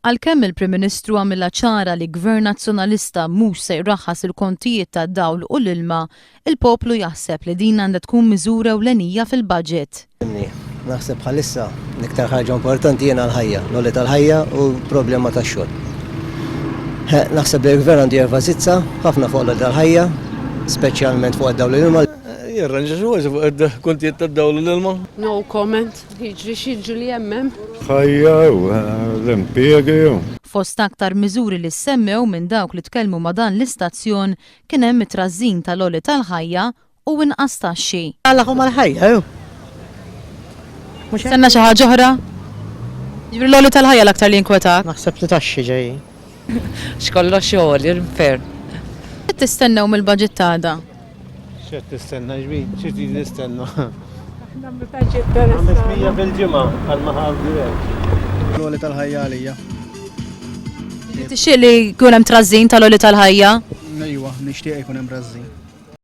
Għalkemm il-Prim Ministru għamilha ċara li Gvern Nazzjonalista mhux se jraħħas il-kontijiet tad-dawl u l-ilma, il-poplu jaħseb li din għandha tkun miżura ewlenija fil-budget. Naħseb bħalissa l-iktar ħaġa importanti jiena l-ħajja, l-għoli tal-ħajja u problema tax-xogħol. Naħseb li l-Gvern għandu jervażizza ħafna fuq l-għoli tal-ħajja, speċjalment fuq id-dawl l-ilma. Jirranġa xi fuq id-kontijiet tad-dawl l-ilma. No comment, jiġri xiġri li jemmem. ħajja u l-impjegi. Fost aktar miżuri li semmew minn dawk li tkellmu ma' dan l-istazzjon kien hemm it-trażżin tal-għoli tal-ħajja u inqas taxxi. Għallahom għal-ħajja. Senna xi ħaġa oħra? Ġifri l-għoli tal-ħajja l-aktar li jinkwetak? Naħseb li taxxi ġej. X'kollox xogħol, jinfer. Qed tistennew mill-budget tagħda? X'qed tistenna ġbin, x'qed nistenna. Għamil Mija bil-ġimgħa għal-maħal dirett. L-għoli tal-ħajja għalija. Tixtieq li jkun hemm trażżin tal-għoli tal-ħajja? Ejwa, nixtieq jkun hemm rażżin.